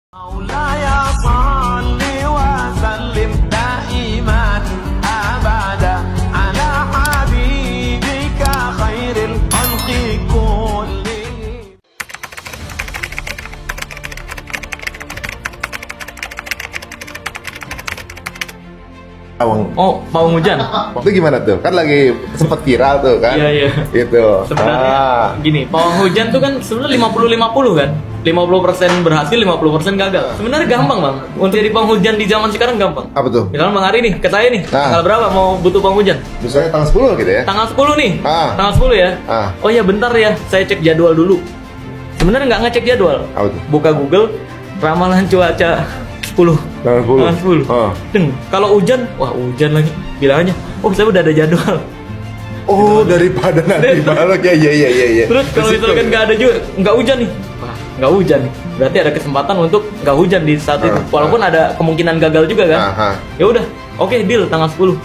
مولاي صل وسلم دائما أبدا على حبيبك خير الخلق كلهم. Oh, pawang hujan. Itu gimana tuh? Kan lagi sempat viral tuh kan? Iya, iya. Gitu. Sebenarnya gini, pawang hujan tuh kan sebenarnya 50-50 kan? 50% berhasil, 50% gagal. Sebenarnya gampang, Bang. Untuk jadi pawang hujan di zaman sekarang gampang. Apa tuh? Misalnya Bang Ari nih, ke saya nih, tanggal berapa mau butuh pawang hujan? Misalnya tanggal 10 gitu ya? Tanggal 10 nih. Ah. Tanggal 10 ya. Ah. Oh ya, bentar ya, saya cek jadwal dulu. Sebenarnya nggak ngecek jadwal. Apa tuh? Buka Google, ramalan cuaca 10. Tanggal 10. Tanggal 10. Ah. Deng, kalau hujan, wah hujan lagi. Bilang aja, oh saya udah ada jadwal. Oh, daripada nanti balik ya, iya. Terus kalau misalkan nggak ada juga, nggak hujan nih, wah nggak hujan nih, berarti ada kesempatan untuk nggak hujan di saat itu, walaupun ada kemungkinan gagal juga kan. Ya udah, oke, deal tanggal 10.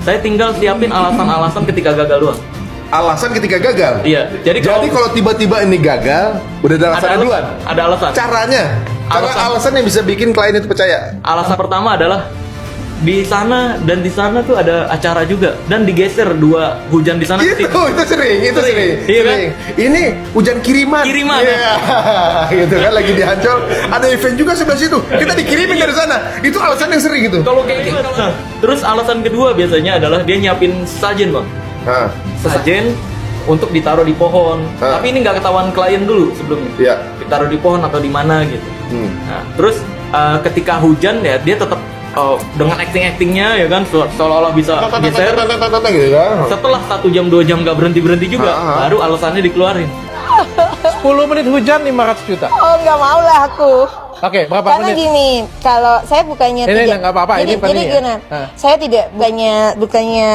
Saya tinggal siapin alasan-alasan ketika gagal doang. Alasan ketika gagal? Iya, jadi kalau tiba-tiba ini gagal, udah ada alasan duluan? Ada alasan. Caranya? Alasan yang bisa bikin klien itu percaya? Alasan pertama adalah di sana dan di sana tuh ada acara juga dan digeser dua hujan di sana. Itu sering. Iya kan? Ini hujan kiriman. Iya. Gitu kan, lagi di Ancol ada event juga sebelah situ. Kita dikirimin dari sana. Itu alasan yang sering gitu. Kalau kayak gitu. Terus alasan kedua biasanya adalah dia nyiapin sajen, Bang. Sajen untuk ditaruh di pohon. Tapi ini nggak ketahuan klien dulu sebelumnya. Iya. Ditaruh Di pohon atau di mana gitu. Nah, terus ketika hujan ya dia tetap dengan actingnya ya kan, seolah-olah bisa geser. Setelah 1 jam 2 jam nggak berhenti juga, baru alasannya dikeluarin. 10 menit hujan 500 juta. Oh, nggak mau lah aku. Oke, berapa Karena menit? gini, kalau saya bukannya Ini tidak, nggak apa-apa, jadi, ini penting ya? gini, saya tidak bukannya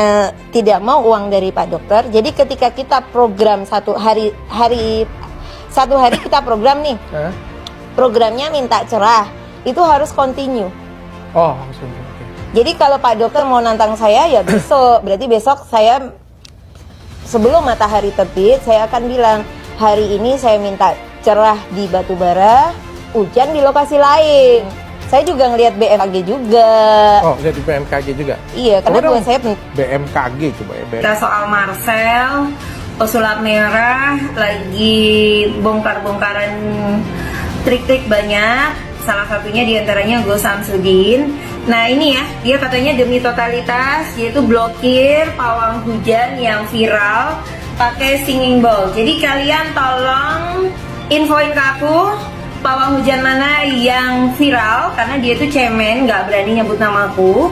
tidak mau uang dari Pak Dokter. Jadi ketika kita program satu hari kita program nih, programnya minta cerah, itu harus continue. Oh, langsung. Oke. Jadi kalau Pak Dokter mau nantang saya ya besok, berarti besok saya sebelum matahari terbit saya akan bilang hari ini saya minta cerah di Batubara, hujan di lokasi lain. Saya juga ngelihat BMKG juga. Oh, lihat di BMKG juga. Iya, karena buat saya BMKG coba ya. Kita soal Marcel, pesulap merah lagi bongkar-bongkaran trik-trik banyak. Salah satunya diantaranya Go Samsudin. Nah ini ya, dia katanya demi totalitas, yaitu blokir pawang hujan yang viral pakai singing bowl. Jadi kalian tolong infoin ke aku pawang hujan mana yang viral, karena dia tuh cemen, nggak berani nyebut namaku,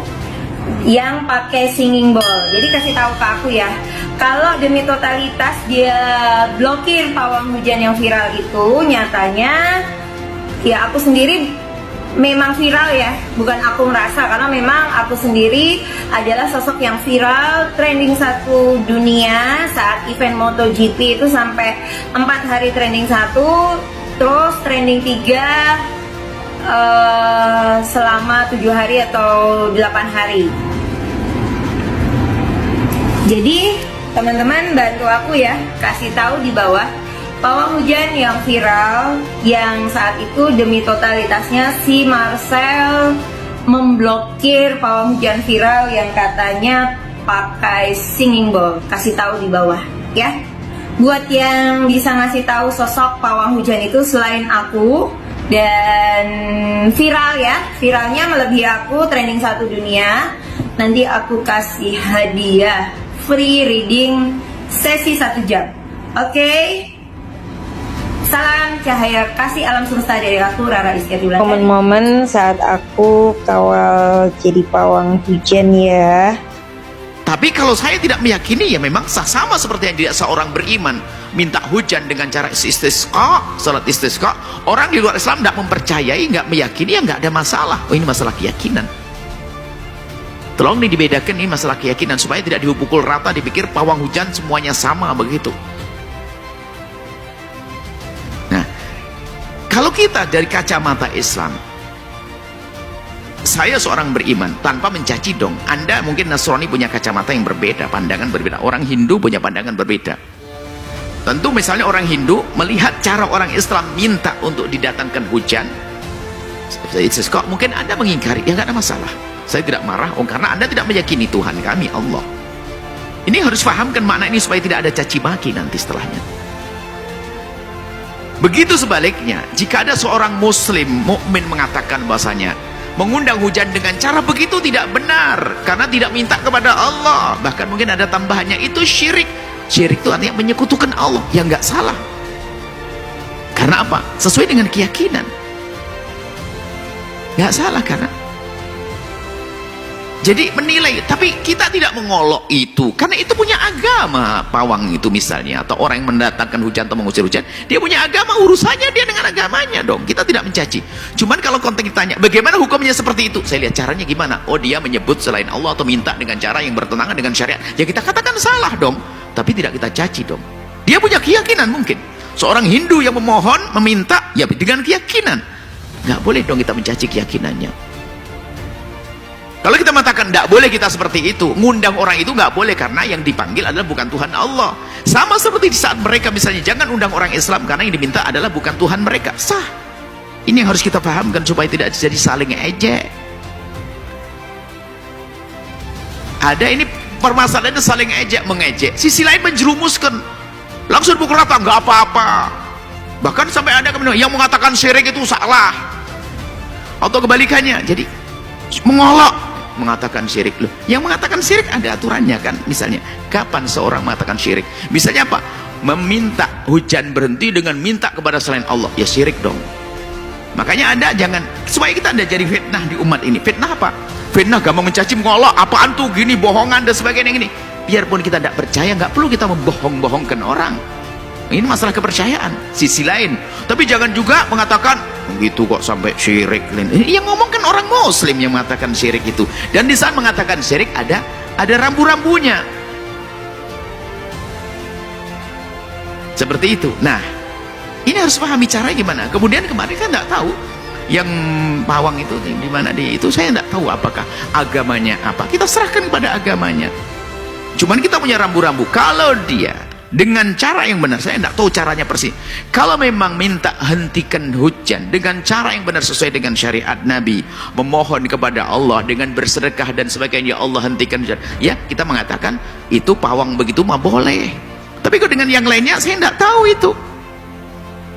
yang pakai singing bowl. Jadi kasih tahu ke aku ya, kalau demi totalitas dia blokir pawang hujan yang viral itu, nyatanya ya aku sendiri memang viral ya, bukan aku merasa, karena memang aku sendiri adalah sosok yang viral, trending 1 dunia saat event MotoGP itu sampai 4 hari trending 1, terus trending 3 selama 7 hari atau 8 hari. Jadi teman-teman bantu aku ya, kasih tahu di bawah pawang hujan yang viral yang saat itu demi totalitasnya si Marcel memblokir pawang hujan viral yang katanya pakai singing bowl. Kasih tahu di bawah ya. Buat yang bisa ngasih tahu sosok pawang hujan itu selain aku dan viral ya, viralnya melebihi aku, trending 1 dunia, nanti aku kasih hadiah free reading sesi 1 jam. Oke? Salam cahaya kasih alam semesta dari aku, Rara Iskandar. momen-momen saat aku kawal jadi pawang hujan ya. Tapi kalau saya tidak meyakini, ya memang sah, sama seperti yang tidak seorang beriman minta hujan dengan cara istisqa, salat istisqa. Orang di luar Islam tidak mempercayai, nggak meyakini, ya nggak ada masalah. Oh, ini masalah keyakinan. Tolong nih dibedakan, ini masalah keyakinan, supaya tidak dipukul rata, dipikir pawang hujan semuanya sama begitu. Nah, kalau kita dari kacamata Islam, saya seorang beriman, tanpa mencaci dong, Anda mungkin Nasrani punya kacamata yang berbeda, pandangan berbeda, orang Hindu punya pandangan berbeda. Tentu misalnya orang Hindu melihat cara orang Islam minta untuk didatangkan hujan, istisqa, mungkin Anda mengingkari, ya nggak ada masalah. Saya tidak marah, karena Anda tidak meyakini Tuhan kami Allah. Ini harus pahamkan makna ini supaya tidak ada caci maki nanti setelahnya. Begitu sebaliknya, jika ada seorang muslim mukmin mengatakan bahasanya mengundang hujan dengan cara begitu tidak benar, karena tidak minta kepada Allah, bahkan mungkin ada tambahannya, itu syirik. Syirik itu artinya menyekutukan Allah, yang nggak salah. Karena apa? Sesuai dengan keyakinan, nggak salah. Karena jadi menilai, tapi kita tidak mengolok itu, karena itu punya agama. Pawang itu misalnya, atau orang yang mendatangkan hujan atau mengusir hujan, dia punya agama, urusannya dia dengan agamanya dong. Kita tidak mencaci. Cuman kalau konteks ditanya, bagaimana hukumnya seperti itu? Saya lihat caranya gimana. Oh, dia menyebut selain Allah atau minta dengan cara yang bertentangan dengan syariat, ya kita katakan salah dong, tapi tidak kita caci dong. Dia punya keyakinan mungkin. Seorang Hindu yang memohon, meminta, ya dengan keyakinan. Nggak boleh dong kita mencaci keyakinannya. Kalau kita mengatakan tidak boleh kita seperti itu, ngundang orang itu nggak boleh, karena yang dipanggil adalah bukan Tuhan Allah. Sama seperti di saat mereka misalnya jangan undang orang Islam karena yang diminta adalah bukan Tuhan mereka. Sah. Ini yang harus kita pahamkan supaya tidak jadi saling ejek. Ada ini permasalahannya saling ejek mengejek. Sisi lain menjerumuskan, langsung pukul rata, nggak apa-apa. Bahkan sampai ada yang mengatakan syirik itu salah, atau kebalikannya. Jadi mengolok, mengatakan syirik. Loh, yang mengatakan syirik ada aturannya kan. Misalnya kapan seorang mengatakan syirik? Misalnya apa? Meminta hujan berhenti dengan minta kepada selain Allah, ya syirik dong. Makanya Anda jangan, supaya kita tidak jadi fitnah di umat ini. Fitnah apa? Fitnah gampang mencaci, mengolok, apaan tuh gini, bohongan dan sebagainya gini. Biarpun kita tidak percaya, nggak perlu kita membohong-bohongkan orang. Ini masalah kepercayaan. Sisi lain, tapi jangan juga mengatakan begitu kok sampai syirik. Yang ngomong kan orang muslim yang mengatakan syirik itu. Dan di saat mengatakan syirik ada rambu-rambunya. Seperti itu. Nah, ini harus pahami caranya gimana. Kemudian kemarin kan nggak tahu yang pawang itu di mana itu, saya nggak tahu apakah agamanya apa. Kita serahkan kepada agamanya. Cuman kita punya rambu-rambu. Kalau dia dengan cara yang benar, saya tidak tahu caranya persis. Kalau memang minta hentikan hujan dengan cara yang benar sesuai dengan syariat Nabi, memohon kepada Allah dengan bersedekah dan sebagainya, ya Allah hentikan hujan, ya kita mengatakan itu pawang begitu mah boleh. Tapi kalau dengan yang lainnya saya tidak tahu itu.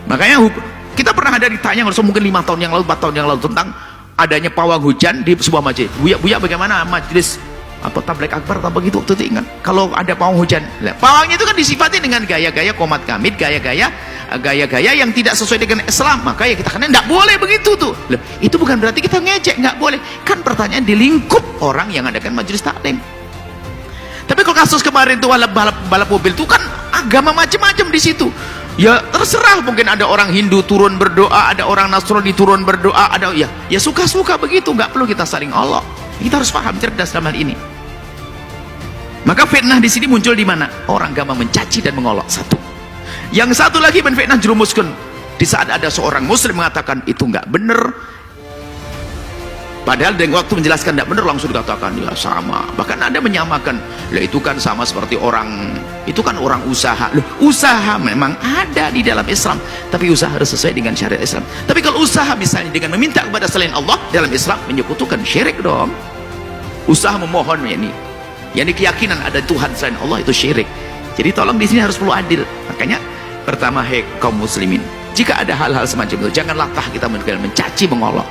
Makanya kita pernah ada ditanya mungkin 5 tahun yang lalu, 4 tahun yang lalu, tentang adanya pawang hujan di sebuah masjid. Buya bagaimana majelis atau tabligh akbar atau begitu waktu itu, ingat kalau ada pawang hujan, pawangnya itu kan disifati dengan gaya-gaya komat kamit, gaya-gaya yang tidak sesuai dengan Islam, maka ya kita katakan tidak boleh begitu tuh. Itu bukan berarti kita ngejek, nggak boleh kan. Pertanyaan di lingkup orang yang adakan majelis taklim. Tapi kalau kasus kemarin itu balap mobil itu kan agama macam-macam di situ. Ya terserah, mungkin ada orang Hindu turun berdoa, ada orang Nasrani turun berdoa, ada ya suka-suka begitu, nggak perlu kita saling olok. Kita harus paham, cerdas dalam hal ini. Maka fitnah di sini muncul di mana? Orang gampang mencaci dan mengolok. Satu. Yang satu lagi menfitnah jerumuskan di saat ada seorang muslim mengatakan itu nggak benar. Padahal dengan waktu menjelaskan tidak benar langsung dikatakan ya sama. Bahkan ada menyamakan, lah itu kan sama seperti orang, itu kan orang usaha. Loh, usaha memang ada di dalam Islam, tapi usaha harus sesuai dengan syariat Islam. Tapi kalau usaha misalnya dengan meminta kepada selain Allah dalam Islam, menyekutukan syirik dong. Usaha memohon yani keyakinan ada Tuhan selain Allah itu syirik. Jadi tolong di sini harus perlu adil. Makanya pertama, kaum muslimin, jika ada hal-hal semacam itu jangan latah kita mencaci mengolok.